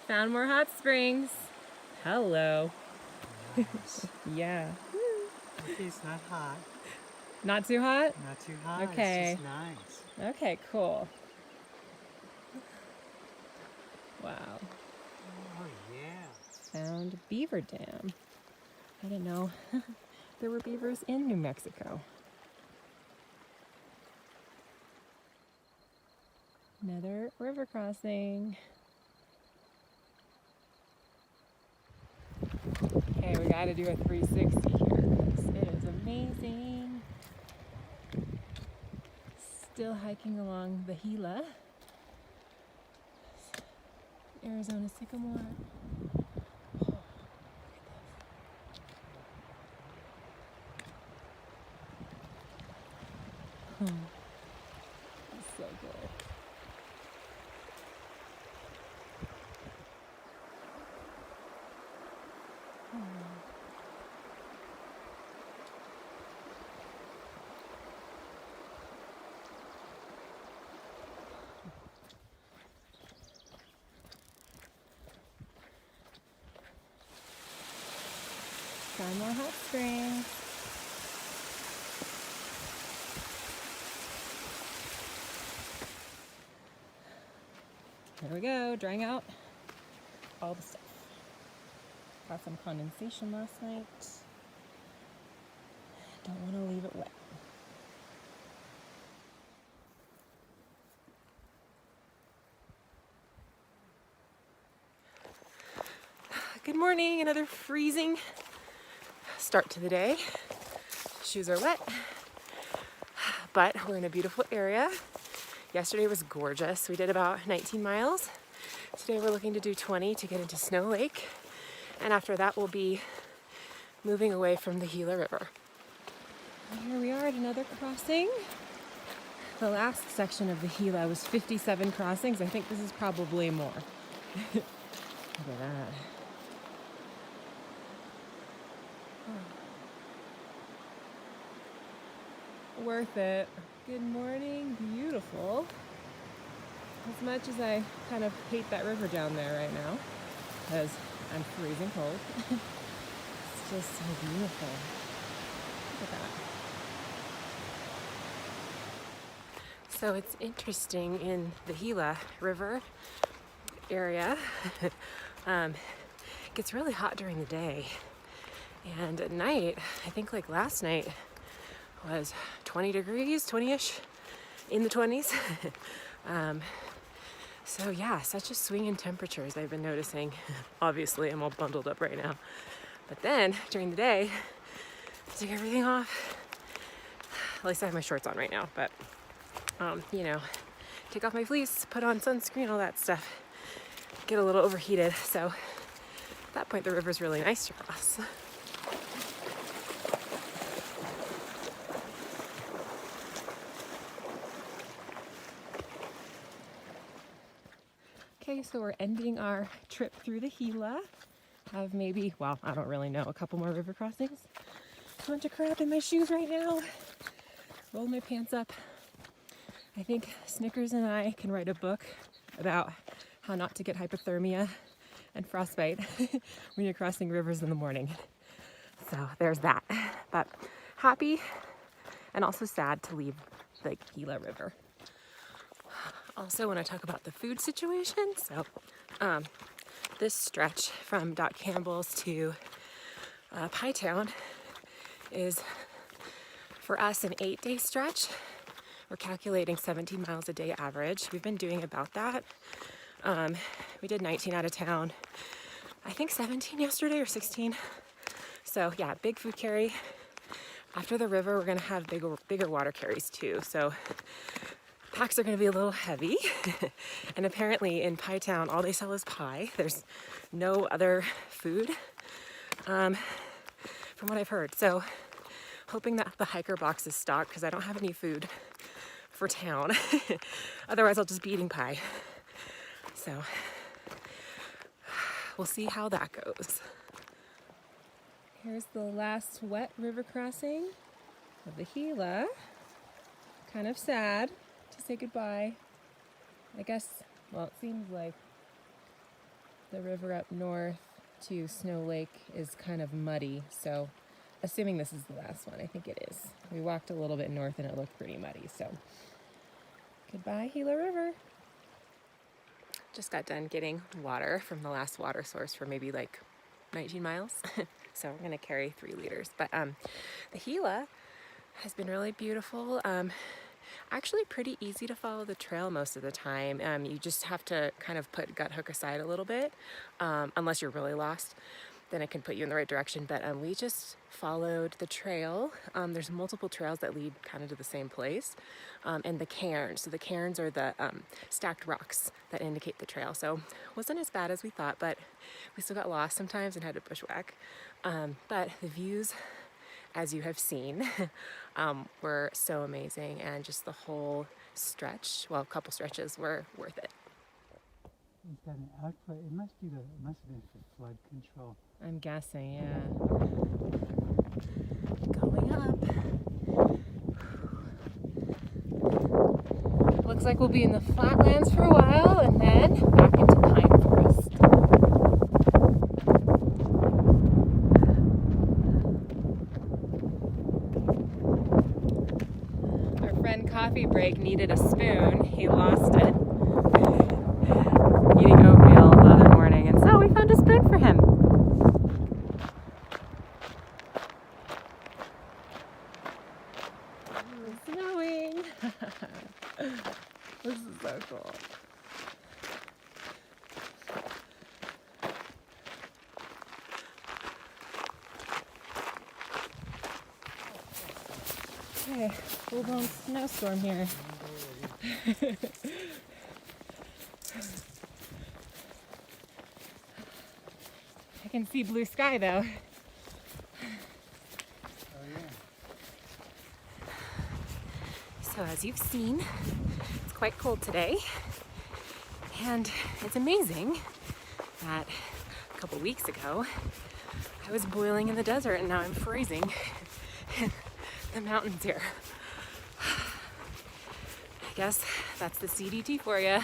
Found more hot springs. Hello. Nice. Yeah. Okay, it's not hot. Not too hot? Not too hot. Okay. It's just nice. Okay, cool. Wow. Oh, yeah. Found beaver dam. I didn't know there were beavers in New Mexico. Another river crossing. Okay, we gotta do a 360 here. It is amazing. Still hiking along the Gila. Arizona sycamore. Oh, look at this. It's so good. Found more hot springs. There we go, drying out all the stuff. Got some condensation last night. Don't want to leave it wet. Good morning, another freezing start to the day. Shoes are wet, but we're in a beautiful area. Yesterday was gorgeous. We did about 19 miles. Today we're looking to do 20 to get into Snow Lake. And after that we'll be moving away from the Gila River. And here we are at another crossing. The last section of the Gila was 57 crossings. I think this is probably more. Look at that. Worth it. Good morning, beautiful. As much as I kind of hate that river down there right now, because I'm freezing cold, it's just so beautiful. Look at that. So it's interesting in the Gila River area, it gets really hot during the day. And at night, I think like last night was 20 degrees, 20-ish, in the 20s. So yeah, such a swing in temperatures I've been noticing. Obviously, I'm all bundled up right now. But then, during the day, I take everything off. At least I have my shorts on right now, but, you know, take off my fleece, put on sunscreen, all that stuff. Get a little overheated, so at that point, the river's really nice to cross. Okay, so we're ending our trip through the Gila. Have maybe, well, I don't really know, a couple more river crossings. A bunch of crap in my shoes right now. Roll my pants up. I think Snickers and I can write a book about how not to get hypothermia and frostbite when you're crossing rivers in the morning. So there's that. But happy and also sad to leave the Gila River. Also want to talk about the food situation. So this stretch from Doc Campbell's to Pie Town is for us an 8-day stretch. We're calculating 17 miles a day average. We've been doing about that. We did 19 out of town. I think 17 yesterday or 16. So yeah, big food carry. After the river, we're gonna have bigger water carries too. So packs are gonna be a little heavy. And apparently in Pie Town, all they sell is pie. There's no other food, from what I've heard. So hoping that the hiker box is stocked because I don't have any food for town. Otherwise I'll just be eating pie. So we'll see how that goes. Here's the last wet river crossing of the Gila. Kind of sad to say goodbye. I guess, well, it seems like the river up north to Snow Lake is kind of muddy, so assuming this is the last one, I think it is. We walked a little bit north and it looked pretty muddy, so goodbye Gila River. Just got done getting water from the last water source for maybe like 19 miles. So we're gonna carry 3 liters. But the Gila has been really beautiful. Actually pretty easy to follow the trail most of the time. You just have to kind of put gut hook aside a little bit, unless you're really lost. Then it can put you in the right direction. But we just followed the trail. There's multiple trails that lead kind of to the same place. And the cairns. So the cairns are the stacked rocks that indicate the trail. So it wasn't as bad as we thought, but we still got lost sometimes and had to bushwhack. But the views, as you have seen, were so amazing, and just the whole stretch, well, a couple stretches, were worth it. It's got an output. It must have been for flood control. I'm guessing, yeah. Going up. Looks like we'll be in the flatlands for a while and then back into pine forest. Our friend Coffee Break needed a spoon. He lost it. Eating oatmeal the other morning, and so we found a spoon for him. It's snowing. This is so cool. Okay, full-blown snowstorm here. I can see blue sky though. Oh yeah. So as you've seen, it's quite cold today. And it's amazing that a couple weeks ago, I was boiling in the desert and now I'm freezing in the mountains here. I guess that's the CDT for you.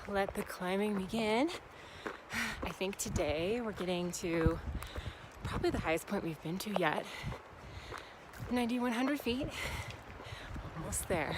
Let the climbing begin. I think today we're getting to probably the highest point we've been to yet. 9,100 feet. Almost there.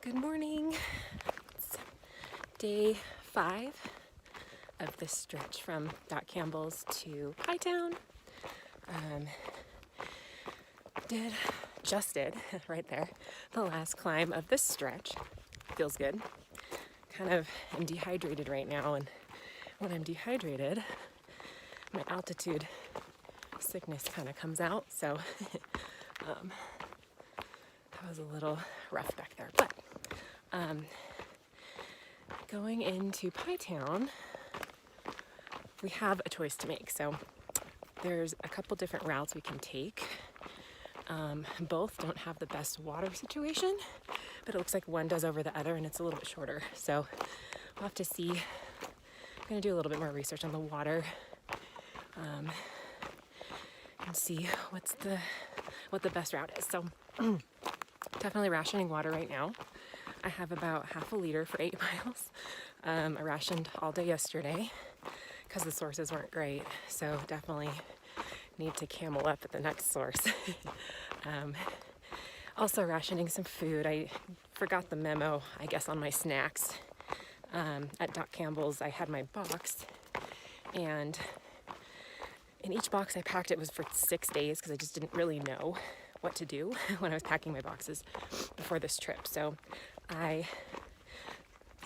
Good morning. It's day 5 of this stretch from Doc Campbell's to Pytown. Just did right there the last climb of this stretch. Feels good. Kind of am dehydrated right now, and when I'm dehydrated, my altitude sickness kind of comes out. So that was a little rough back there, but going into Pytown, we have a choice to make. So there's a couple different routes we can take. Both don't have the best water situation, but it looks like one does over the other and it's a little bit shorter. So we'll have to see. I'm gonna do a little bit more research on the water and see what the best route is. So definitely rationing water right now. I have about half a liter for 8 miles. I rationed all day yesterday because the sources weren't great. So definitely need to camel up at the next source. Also rationing some food. I forgot the memo, I guess, on my snacks. At Doc Campbell's, I had my box, and in each box I packed, it was for 6 days because I just didn't really know what to do when I was packing my boxes before this trip. So I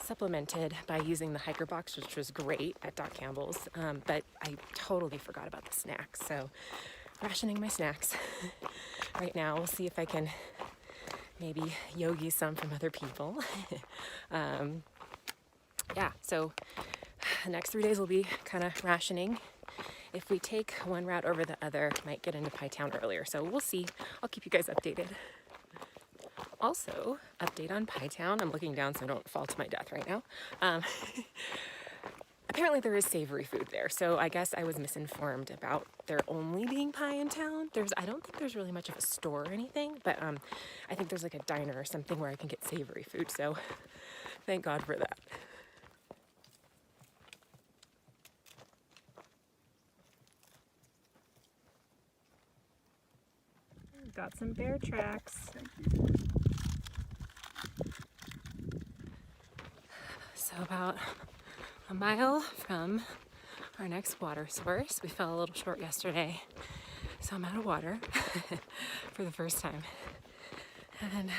supplemented by using the hiker box, which was great at Doc Campbell's, but I totally forgot about the snacks. So rationing my snacks right now. We'll see if I can maybe yogi some from other people. Yeah, so the next 3 days will be kind of rationing. If we take one route over the other, might get into Pytown earlier. So we'll see. I'll keep you guys updated. Also, update on Pie Town. I'm looking down so I don't fall to my death right now. Apparently there is savory food there, so I guess I was misinformed about there only being pie in town. I don't think there's really much of a store or anything, but I think there's like a diner or something where I can get savory food, so thank God for that. Got some bear tracks. So about a mile from our next water source. We fell a little short yesterday, so I'm out of water for the first time. And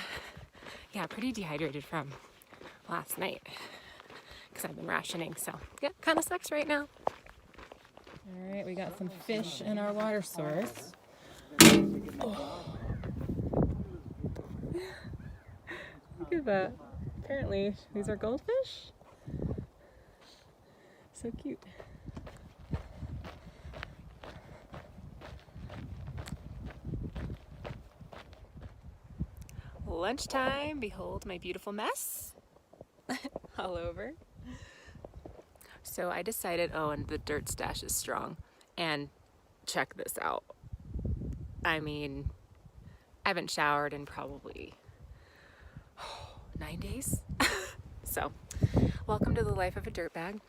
yeah, pretty dehydrated from last night because I've been rationing, so yeah, kind of sucks right now. All right, we got some fish in our water source. Oh. Look at that. Apparently these are goldfish. So cute. Lunchtime, behold my beautiful mess all over. So I decided, oh, and the dirt stash is strong. And check this out. I mean, I haven't showered in probably 9 days. So, welcome to the life of a dirtbag.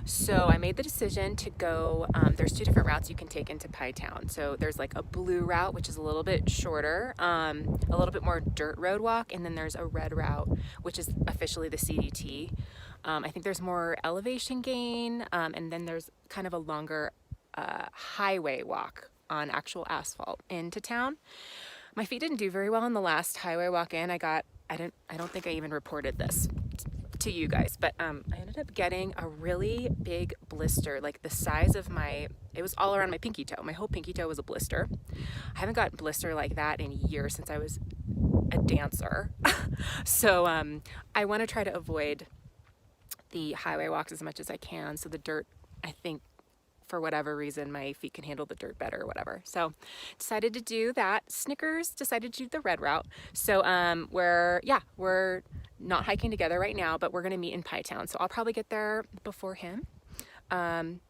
So I made the decision to go, there's two different routes you can take into Pie Town. So there's like a blue route, which is a little bit shorter, a little bit more dirt road walk, and then there's a red route, which is officially the CDT. I think there's more elevation gain, and then there's kind of a longer highway walk on actual asphalt into town. My feet didn't do very well on the last highway walk in. I don't think I even reported this to you guys, but I ended up getting a really big blister, like the size of it was all around my pinky toe. My whole pinky toe was a blister. I haven't gotten a blister like that in years since I was a dancer. So I want to try to avoid the highway walks as much as I can. So the dirt, I think, for whatever reason, my feet can handle the dirt better or whatever. So decided to do that. Snickers decided to do the red route. So we're not hiking together right now, but we're gonna meet in Pie Town. So I'll probably get there before him. I'm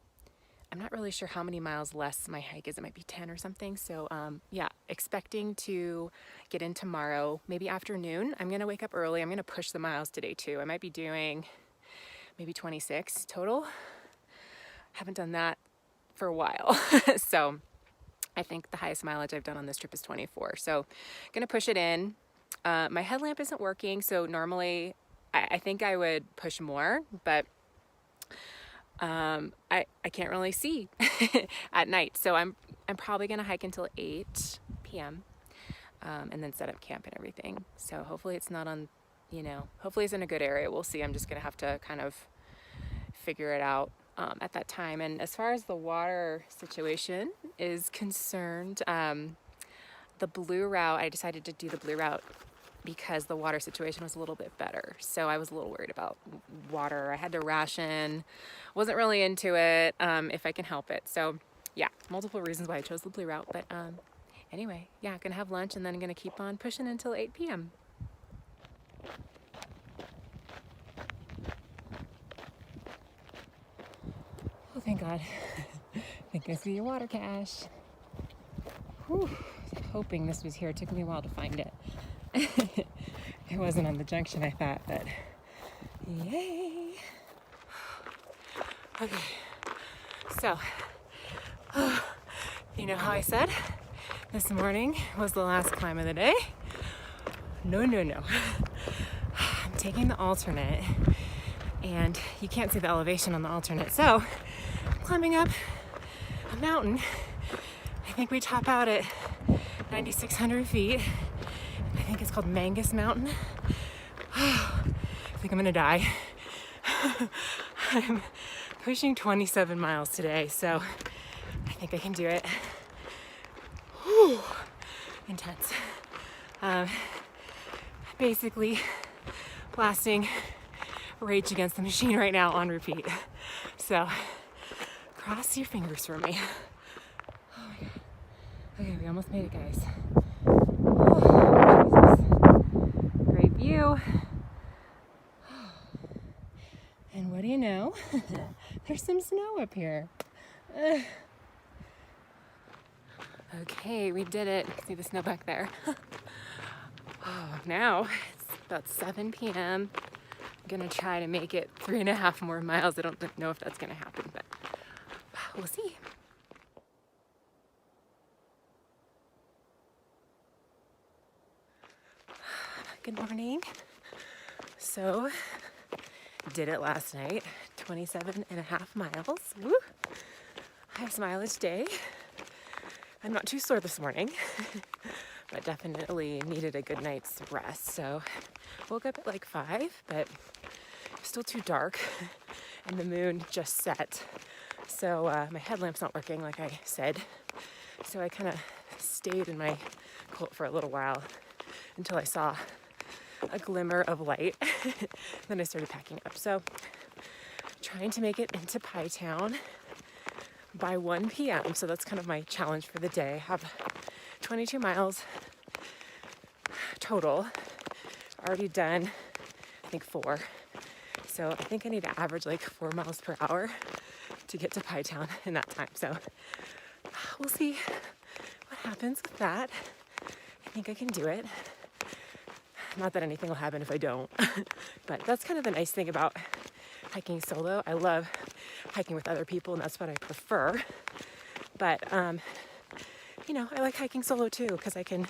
not really sure how many miles less my hike is. It might be 10 or something. So yeah, expecting to get in tomorrow, maybe afternoon. I'm gonna wake up early. I'm gonna push the miles today too. I might be doing maybe 26 total. Haven't done that for a while. So I think the highest mileage I've done on this trip is 24. So gonna push it in. My headlamp isn't working, so normally I think I would push more, but I can't really see at night. So I'm probably gonna hike until 8 p.m. And then set up camp and everything. So hopefully it's not on, hopefully it's in a good area. We'll see. I'm just gonna have to kind of figure it out at that time. And as far as the water situation is concerned, the blue route, I decided to do the blue route because the water situation was a little bit better. So I was a little worried about water. I had to ration, wasn't really into it, if I can help it. So yeah, multiple reasons why I chose the blue route. But anyway, yeah, gonna have lunch and then I'm gonna keep on pushing until 8 p.m. Oh, thank God. I think I see your water cache. Whew. I'm hoping this was here. It took me a while to find it. It wasn't on the junction, I thought, but yay. Okay, so, you know how I said this morning was the last climb of the day? No. I'm taking the alternate, and you can't see the elevation on the alternate, so I'm climbing up a mountain. I think we top out at 9,600 feet. I think it's called Mangus Mountain. I think I'm gonna die. I'm pushing 27 miles today, so I think I can do it. Whew. Intense. Basically blasting Rage Against the Machine right now on repeat. So cross your fingers for me. Oh my God. Okay, we almost made it, guys. Oh, through. And what do you know? There's some snow up here. Okay, we did it. You can see the snow back there. Oh, now it's about 7 p.m. I'm gonna try to make it 3.5 more miles. I don't know if that's gonna happen, but we'll see. Good morning. So, did it last night, 27.5 miles. Woo! Highest mileage day. I'm not too sore this morning, but definitely needed a good night's rest. So, woke up at like 5, but still too dark, and the moon just set. So my headlamp's not working like I said. So I kind of stayed in my coat for a little while until I saw a glimmer of light. Then I started packing up. So trying to make it into Pie Town by 1 p.m. So that's kind of my challenge for the day. I have 22 miles total, already done, I think 4. So I think I need to average like 4 miles per hour to get to Pie Town in that time. So we'll see what happens with that. I think I can do it. Not that anything will happen if I don't, but that's kind of the nice thing about hiking solo. I love hiking with other people, and that's what I prefer. But, you know, I like hiking solo too, because I can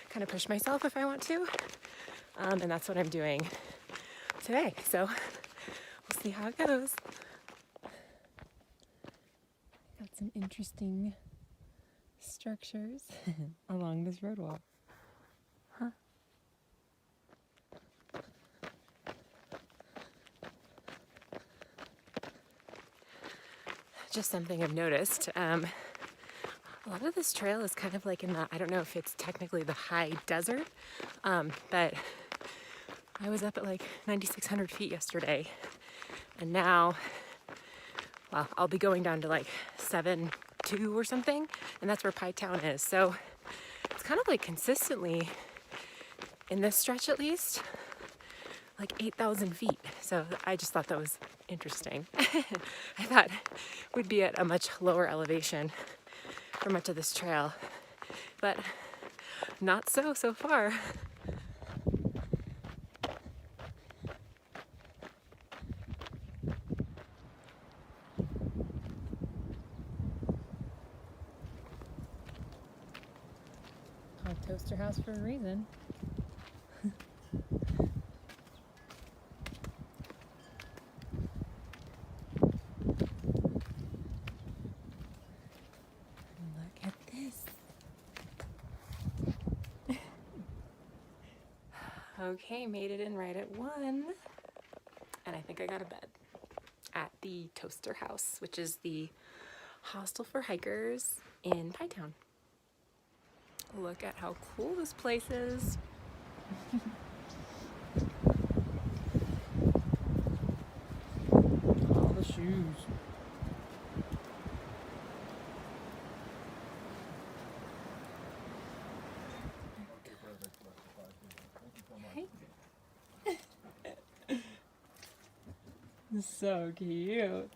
kind of push myself if I want to. And that's what I'm doing today. So we'll see how it goes. Got some interesting structures along this road wall. Huh. Just something I've noticed. A lot of this trail is kind of like in the, I don't know if it's technically the high desert, but I was up at like 9,600 feet yesterday, and now, well, I'll be going down to like 7.2 or something, and that's where Pie Town is. So it's kind of like consistently, in this stretch at least, like 8,000 feet. So I just thought that was interesting. I thought we'd be at a much lower elevation for much of this trail, but not so far. Called Toaster House for a reason. Look at this. Okay, made it in right at 1, and I think I got a bed at the Toaster House, which is the hostel for hikers in Pie Town. Look at how cool this place is. All the shoes. Hey. So cute.